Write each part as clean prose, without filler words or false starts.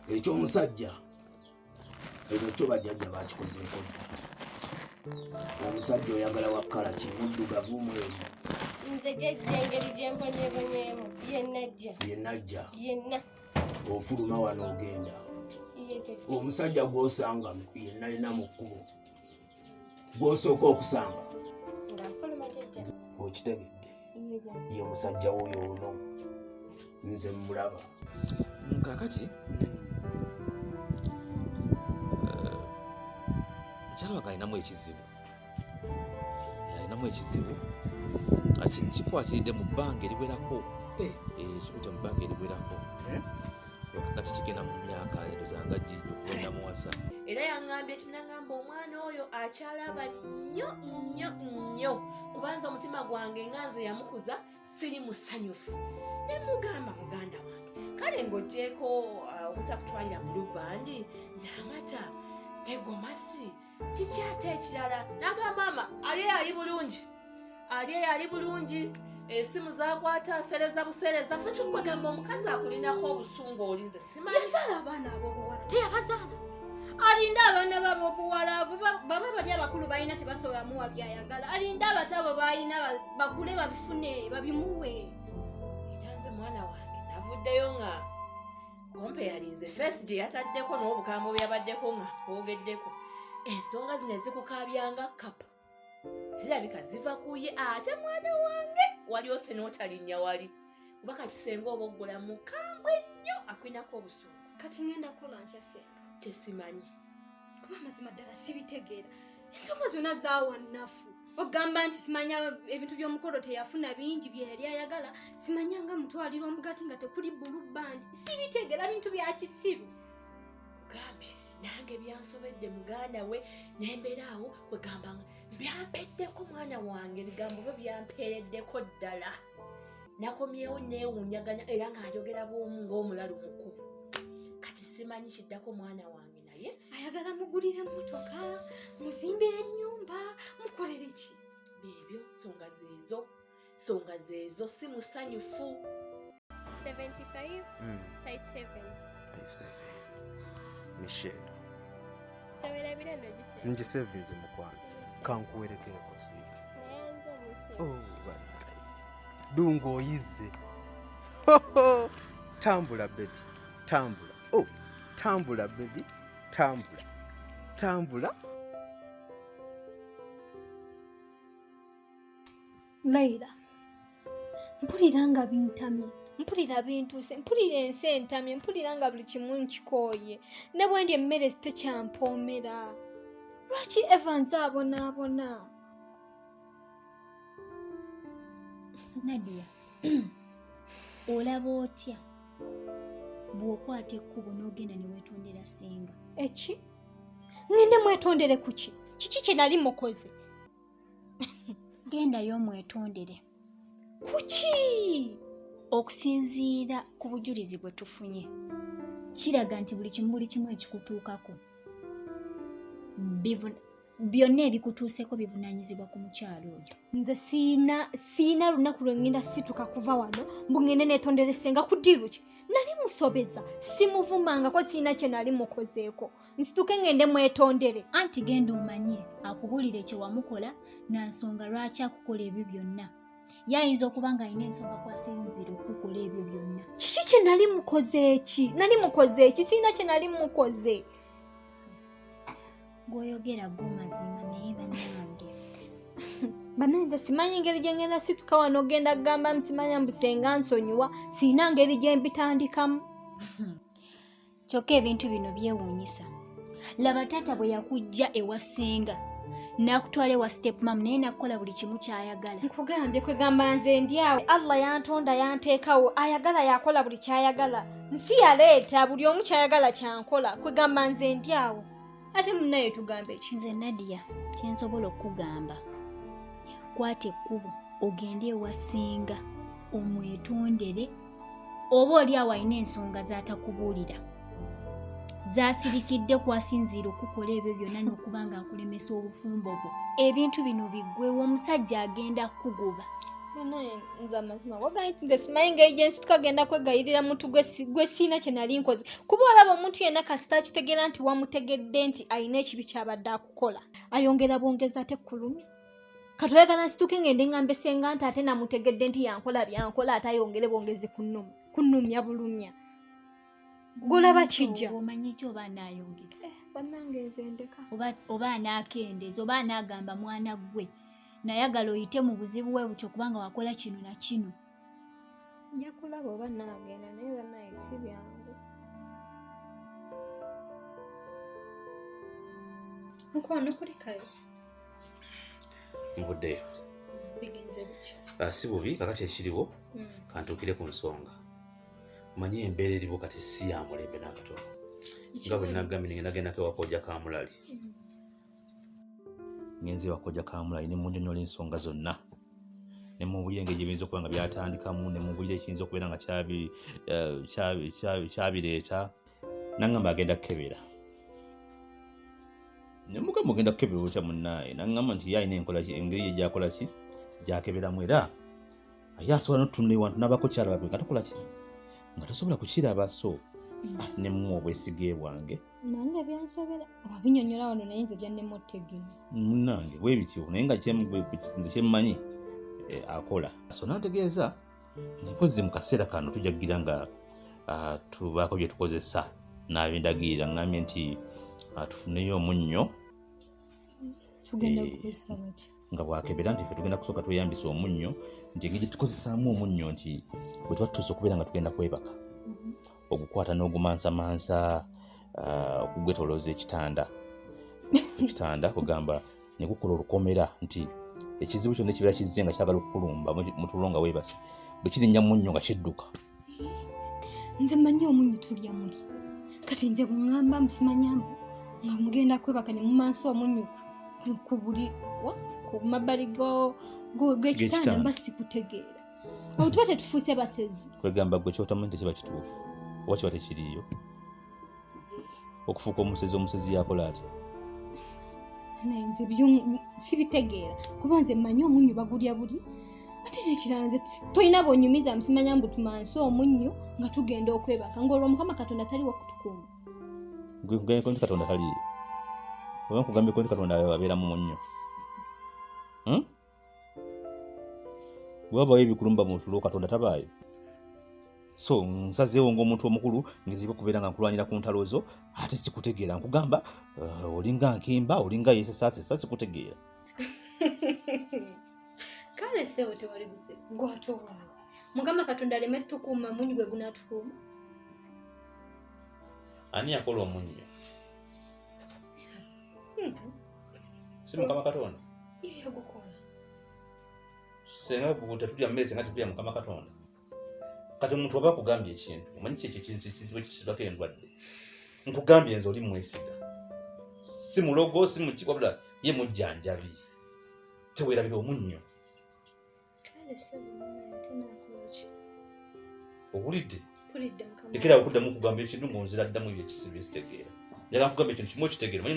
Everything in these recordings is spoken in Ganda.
Ekyomusajja ekyo kyo bajjajja bakikozeeko dda. Omusajja oyagala wakkala ki muddugavu mweru? Nze jjajja engeri gye mbonyeebonyeemu yenajja yenna ofuluma wano ogenda. Omusajja gw'osanga yenna yenna mu kkubo gw'osooka okusanga ng'afuluma jjajja okitegedde ye musajja wuyo ono nze mmulaba. Kakati mukyala wange alinamu ekizibu kikwatiridde mu bbanga eriwerako kibute mu bbanga eriwerako kakati kigenda mu myaka endozanga gigenda muwasa era yaŋŋambye ekimunagamba omwana oyo akyalaba nnyo kubanza omutima gwange nga nze yamukuza siri musanyufu ne mugamba muganda wange kale ng'oggyeko obutakutwalira bulubandi n'amata egomasi kiki ate ekirala n'agamba maama ali yali bulungi esimu zakwata asereza busereza fe kyokugamba omukazi akulinako obusungu olinze simanyi yazaala abaana ab'obuwala teyabazaala alinda abaana b'ab'obuwala baba bali abakulu balina tebasobola muwa byayagala alinda abato abo balina bakule babifune babimuwe era nze mwana wange navuddeyo nga kompe yalinze fesi gye yataddeko n'obukambo byabaddeko nga bwogeddeko ensonga zino ezikukabyanga kapa zirabika ziva kuye ate mwana wange wali ose n'otalinnya wali kuba kakisenga oba oggula mukambwe nnyo akwinako obusungu kati ngenda kukola ntya senga kyesimanyi kuba amazima ddala sibitegeera ensonga zonna zaawannafu ogamba nti simanya ebintu by'omukolo teyafuna bingi bye yali ayagala simanya nga mutwalira omugati nga tekuli bulubandi sibitegeera bintu bya kisiru kugambye nange byansobedde muganda we nembeera awo kwegamba byampeddeko mwana wange ebigambo byo byampeereddeko ddala nakomyewo neewunyaganya era ng'ayogera bw'omu ng'omulalu mukulu kati simanyi kiddako mwana wange naye ayagala mugulire emmotoka muzimbire ennyumba mukolere ki beebyo nsonga zeezo si musanyufu 75 type 7 Michelle sabira birendo gise ngisevinze mukwano kankuwerekereko sweet dungo oyize tambula baby tambula baby tambula Leila mpulira nga bintamye mpulira bintuuse mpulira ensi entamye mpulira nga buli kimu nkikooye ne bwe ndi emmere tekyampoomera lwaki Evans abonaabona Nadia olaba otya bw'okwata ekkubo n'ogenda ne weetondera singa eki ngende mwetondere kuki kiki kye nali mukoze gendayo mwetondere kuki okusinziira ku bujulizi bwe tufunye kiraga nti buli kimu ekikutuukako byonna ebikutuuseko bivunaanyizibwa ku mukyalo oyo. Nze siina lunaku lwe ngenda situka kuva wano mbu ngende neetonderesenga ku ddiru ki nali musobeza simuvumangako siina kye nali mukozeeko nsituke ngende mwetondere anti genda omanye akubuulire kye wamukola nansonga lwaki akukola ebyo byonna yayinza okuba nga alina ensonga kwasinzira okukola ebyo byonna kiki kye nali mukoze eki siina kye nali mukoze gw'oyogera gw'omazima naye bannange bannanze simanyi ngeri gye ngenda situka wano ogenda kugamba msimanya mbusenga nsonyiwa siina ngeri gye mbitandikamu kyokka ebintu bino byewuunyisa laba taata bwe yakujja ewa ssenga n'akutwala ewa stepmam naye nakukola buli kimu ky'ayagala nkugambye kwegamba nze ndi awo Allah yantonda yanteekawo ayagala yakola buli kyayagala nsi yaleeta buli omu kyayagala kyankola kwegamba nze ndi awo ate munnaye tugamba eki nze Nadia kyensobola okugamba kwata ekkubo ogende ewa ssenga omwetondere oba oli awo alina ensonga z'atakubuulira zaasirikidde kwasinziira okukola ebyo byonna n'okuba nga akulemesa obufumbo bwo ebintu bino biggwewo omusajja agenda kugoba Banaye nza mazima wagaiti nze simanyi ng'ejensi tukagenda kwegayirira muntu gwe siina kye nali nkoze kuba olaba omuntu yenna kasita kitegeera nti wamutegedde nti alina ekibi kyabadde akukola ayongera bwongeza ate kulumya katoyagala nsituke ngende ngambe senga nti ate namutegedde nti yankola byankola ate ayongere bwongeze kunnumya bulumya golaba kijja omanyi ekyo oba anaayongeza bannange nze ndeka oba anaakendeza oba anaagamba mwana gwe nayagala oyite mu buzibu bwe butyo kubanga wakola kino na kino nja kulaba oba naagenda naye banaye si byangu nkwano kuli kale nvuddeyo bigenze bityo si bubi kakati ekiriwo kantuukire ku nsonga manyi embeera eriwo kati si ya mulembe n'akatono nga bwe nagambye ngendako ewakojja kamulali ngenze ewakojja kamulali ne munnyonnyola ensonga zonna ne mubulira engeri gyebiyinza okuba nga byatandikamu ne mubulira ekiyinza okubeera nga kyabireeta nangamba agenda kukebera nemugamba ogenda kukebera otya munnaaye nangamba nti ye alina engeri ye gyakola ki gyakeberamu era ye asobola n'otutunula ewantu n'abako kyalaba nga tokola ki nga tosobola kukiraba so nemu obwesige bwange nange byansobera wabinyonnyola wano naye nze gyannemu otegeera munnange bwe bityo naye nga nze kyemmanyi akola so nantegeeza mpozi mu kaseera kano tujja kugira nga tubaako bye tukozesa n'abendagirira ngambye nti tufuneyo omunnyo tugenda kukozesa bati nga bwakebera nti ffe tugenda kusooka tweyambisa omunnyo nti engeri tukozesaamu omunnyo nti bwe tuba tutuuse okubeera nga tugenda kwebaka ogukwata n'ogumansamansa okugwetolooza ekitanda kugamba ne gukola olukomera nti ekizibu kyonna ekibeera kizze nga kyagala okukulumba mu tulo nga weebase bwe kirinnya munnyo nga kidduka nze mmanyi omunnyo tulya muli kati nze bw'ŋŋamba musimanyambu nga mugenda kwebaka ne mumansa omunnyo ku buli ku mabbali g'ekitanda mba sikutegeera awo tuba tetufuuse basezi kwegamba gwe kyotamanyi tekiba kituufu oba kiba tekiriiyo okufuuka omusezi yakola atya naye nze sibitegeera kuba nze mmanyi omunnyo bagulya buli ate nekirala nze tolina bwonyumiza musimanyambu tumanse omunnyo nga tugenda okwebaka ng'olwo mukama katonda tali wakutukuuma nkugambye nti katonda taliiyo oba nkugambye nti katonda abeera mu munnyo bwabayo ebikulumba mu tulo katonda tabaayo so nsazeewo ng'omuntu omukulu ngeziba okubeera nga nkulwanira ku ntalo zo ate sikutegeera nkugamba olinga nkimba olinga yeesesaasesa sikutegeera kale sewo tewali buzibu gwate obwawe mugamba katonda aleme tukuuma munnyo gwe gunaatukuuma ani yakola omunnyo si mukama katonda yagukola senga tetulya mmere nga tetulya mukama katonda kati omuntu oba akugambye ekintu omanyi kyekyo ekintu ekizibu ekikisibako endwadde nkugambye nze oli mwesiga si mulogo si muki wabula ye mujjanjabi teweerabira omunnyo owulidde lekera okuddamu okugamba ekintu ng'onzira ddamu ebyo ekisibu ekitegeera njagala nkugamba ekintu kimu okitegeera manyi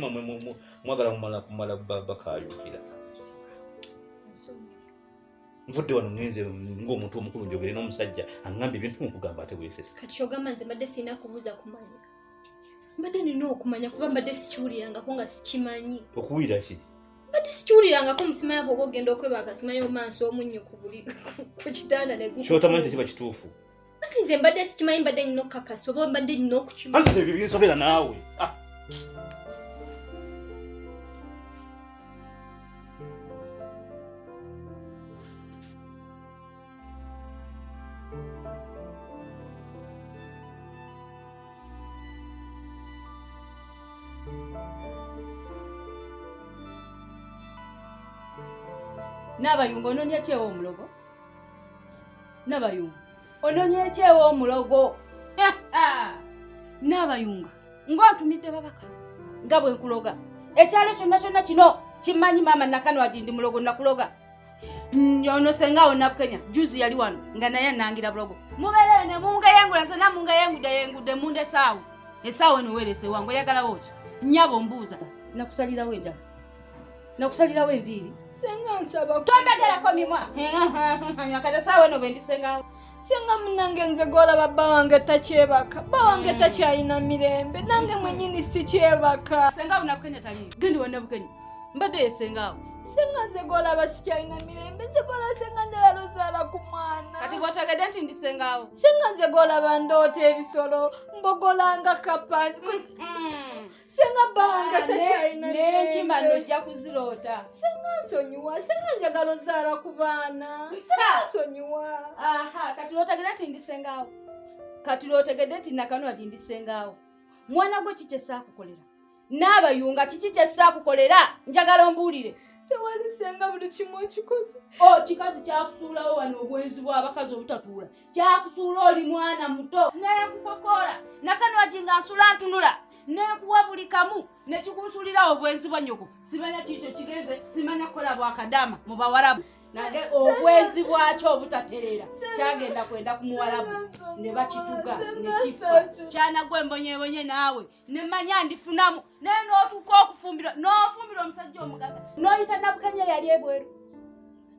mwagala kumala bakayukira nvudde wano ngenze ng'omuntu omukulu njogere n'omusajja aŋŋambye ebintu mukugamba ate weesesa kati kyogamba nze mbadde sirina kubuuza kumanya mbadde nina okumanya kuba mbadde sikiwulirangako nga sikimanyi okuwulira ki mbadde sikiwulirangako musimanya bw'oba ogenda okwebaka simanyi omansi omunnyo ku kitanda kyotamanyi tekiba kituufu ati nze mbadde sikimanyi mbadde nina okukakasa oba mbadde nina okukimanyi anti ebyo binsobera naawe Nabayunga ononye kyewo omulogo? Nabayunga ononye kyewo omulogo? Nabayunga ng'otumidde babaka nga bwe nkuloga ekyalo kyonna kyonna kino kimanyi maama nakanwa gindi mulogo nakuloga ono sengawo napukenya juzi yali wano nga naye nangira bulogo mubeere ne mungayengula sena mungayengudde munde esaawo eno weerese wangu oyagala woki nyabo mbuuza nakusalirawo enjala nakusalirawo enviiri Senga nsaba tombegerako mimwa akata saawa no bendisengawo senga munange nze gola baba wange takyebaka baba wange takyalina mirembe nange mwenyini sikyebaka senga bunabukenya tali gendi wanabukenya mbadde yesengawo senga nze gola basikyalina mirembe nze gola senga njayalozaala ku mwana kati bwotagedde nti ndisengawo senga nze gola bandoota ebisolo mbogolanga kapani senga banga takyalina nenkima nojja kuziroota senga nsonyiwa senga njagala ozaala ku baana senga nsonyiwa aha kati lwotegedde nti ndisengawo kati lwotegedde nti nakano ati ndisengawo mwana gwe kiki esaakukolera n'abayunga kiki kyesaakukolera njagala ombuulire tewali senga buli kimu ekikoze kikazi kyakusuulawo wano obwenzi bw'abakazi obutatuula kyakusuula oli mwana muto neekukokoola nakano ati nga nsula ntunula neekuwa buli kamu nekikunsuulirawo obwenzi bwa nnyoko simanya kiikyo kigenze simanya kukola bwakadaama mu bawarabu nange obwenzi bwakyo obutatereera kyagenda kwenda ku muwarabu ne bakituga ne kifa kyanagwe embonyeebonye naawe nemanya ndifunamu naye n'otuuka okufumbirwa n'ofumbirwa omusajja omugaga n'oyita nabukenya yali ebweru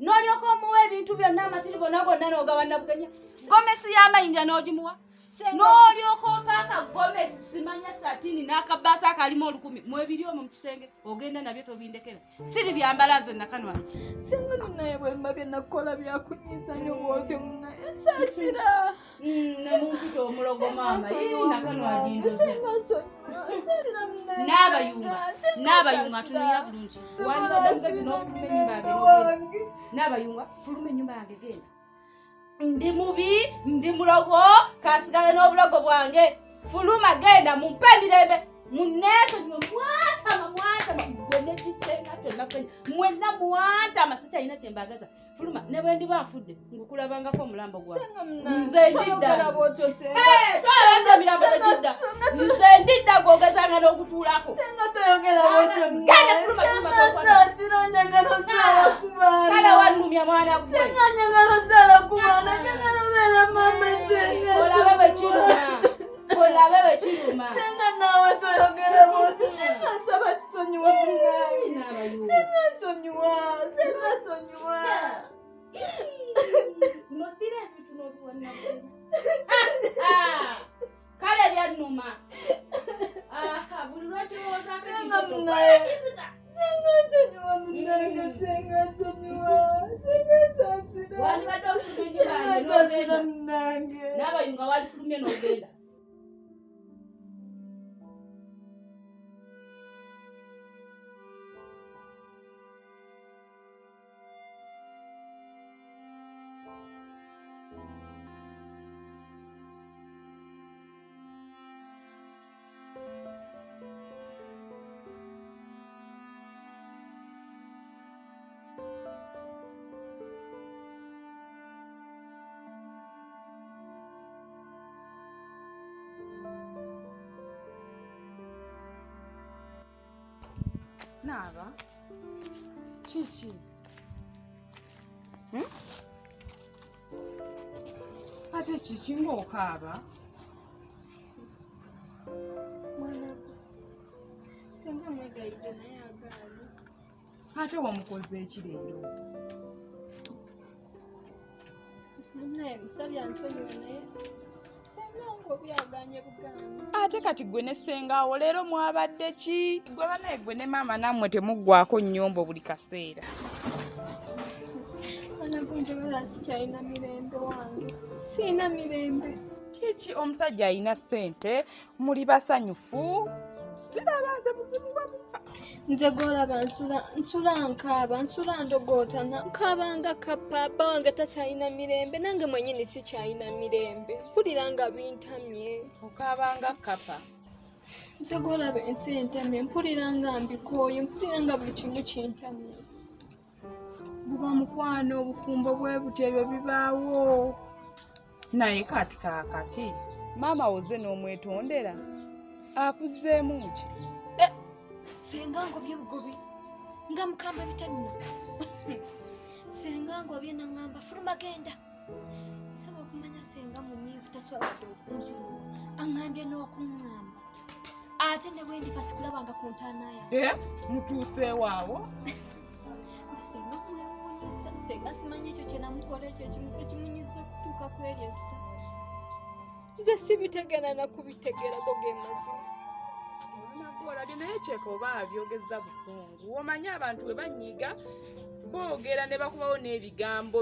n'olyoka omuwa ebintu byonna amatiri gonna gonna n'ogawa nabukenya gomesi y'amayinja n'ogimuwa n'olyoka opaaka gomesi simanya satini n'akabaasa akalimu 1000 mwebiri omwo mu kisenge ogenda nabyo tobindekera siri byambala nze nakano wano senga munaye bwemba byenakukola byakunyiza nnyo bwotyo munaye nsaasira nemumpita omulogo maama nakano agindoze senga nsonyiwa nsaasira munaye n'abayunga tunulira bulungi wandibadde mugezi n'ofuluma ennyumba yange n'abayunga fuluma ennyumba yange genda ndi mubi ndi mulogo kasigale n'obulogo bwange fuluma genda mumpe emirembe muneesonyiwe mwatama gwene kisenga kyonnakenya mwenna mwatama sikyalina kyembagaza fuluma ne bwe ndiba nfudde ngukulabangako omulambo gwange nze ndidda twalata emirambo tegidda nze ndidda gwogezanga n'okutuulako genda fuluma kale wannumya mwana gwe olabe bwe kiruma olabe bwe kiruma senga naawe toyogera bwoti senga nsaba kisonyiwa munaye senga nsonyiwa nodira ebintu n'obiwonna kale byannuma buli lwekirowoozaako ekikizita senga nsonyiwa munange senga nsonyiwa senga nsaasira wandibadde ofuluma ennyumba yange n'ogenda munange n'abayunga walifulumye n'ogenda Naba kiki ate kiki ng'okaaba mwana senga mwegayidde naye agaali ate wamukoze ekireero munaye musabya nsonyiwa naye senga ng'obyaganye bugaanyi ate kati gwe ne sengaawo leero mwabadde ki gwe banaye gwe ne maama nammwe temuggwako nnyombo buli kaseera mwana gunjagala sikyalina mirembe wange siina mirembe kiki omusajja alina ssente muli basanyufu sirabanze buzibu bamufa nze golaba nsula nkaaba nsula ndogootana nkaabanga kappa bba wange takyalina mirembe nange mwenyini sikyalina mirembe mpulira nga bintamye okaabanga kapa nze golaba ensi entamye mpulira nga mbikooye mpulira nga buli kimu kintamye buba mukwano obufumbo bwe buti ebyo bibaawo naye kati kaakati maama woze n'omwetondera akuzzeemu ki senga ngobye bugobi nga mukamba bitamye senga ngobye naŋŋamba fuluma genda saba okumanya senga mumyufu taswabadde okunzonyiwa aŋŋambye n'okuŋŋamba ate ne bwe ndifa sikulabanga ku ntaana yange mutuuseewaawo nze senga asimanyi ekyo kye namukola ekyo ekimunyiza okutuuka ku eryo essa. Nze sibitegera na kubitegerako ge mazima. olabye naye kyeka oba abyogeza busungu omanyi abantu bwe banyiiga boogera ne bakubawo n'ebigambo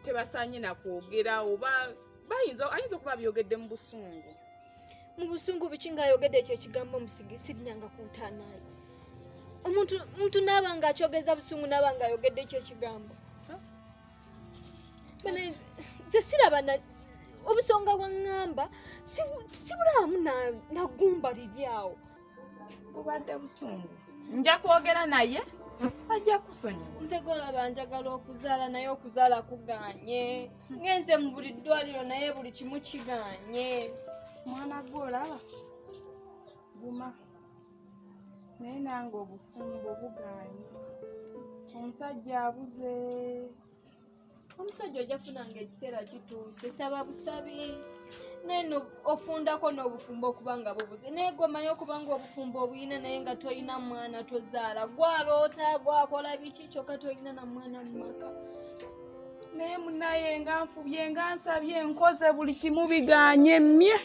tebasaanye nakwogera oba ayinza okuba byogedde mu busungu. Mu busungu biki ng'ayogedde ekyo ekigambo musigi sirinyanga ku ntaanaayo. Omuntu naaba ng'akyogeza busungu naaba ng'ayogedde ekyo ekigambo. Nze siraba obusonga bwa ŋŋamba sibulaamu nagumba liri awo. Bubadde busungu nja kwogera naye ajja kusonyiwa. Nze golaba njagala okuzaala naye okuzaala kuganye. Ngenze mu buli ddwaliro naye buli kimu kiganye. Mwana gw'olaba guma naye nange obufumbo buganye. Omusajja abuze. Omusajja ojja funanga ekiseera kituuse saba busabi. Neno ofundako n'obufumbo okubanga bubuze. Naye gomanyi okubanga obufumbo obuyina naye nga toyina mwana tozaala. Gwaloota gwakola biki kyokka toyina na mwana mu maka. Naye munaye nga nfubye nga nsabye nkoze buli kimu biganye mmye.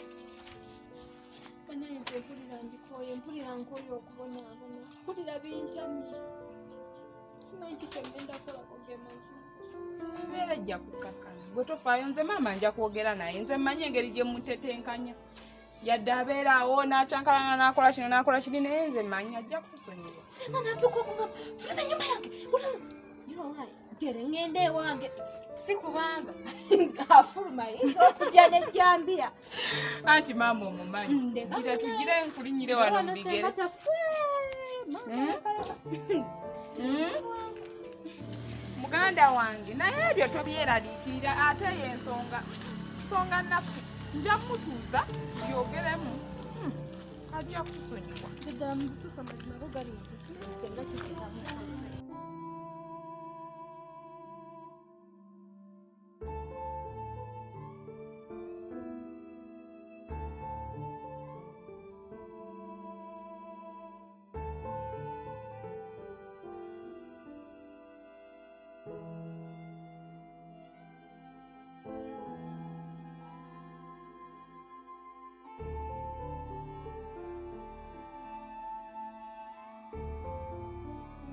Naye nze mpulira nkooye okubonaabona. Mpulira bintamye. Simanyi ki kye ngenda kolako ge mazima. Embeera ejja kukkakana bwe tofaayo nze maama nja kwogera naye nze mmanyi engeri gye mutetenkanya yadde abeera awo n'akyankalana n'akola kino n'akola kiri naye nze mmanyi ajja kusonyiwa. Senga natuuka okugamba fuluma ennyumba yange niwawaayi ntere ŋŋenda ewange si kubanga afuluma yinza okujja n'ejjambiya. Anti maama omumanyi tugire nkulinyire wano mu bigere. Muganda wange naye ebyo tobyeraliikirira ate y'ensonga nnafu nja mutuuza byogeremu ajja kusonyiwa. Ddala mu butuufu amazima go gali mu kusinga kigenda mukoze.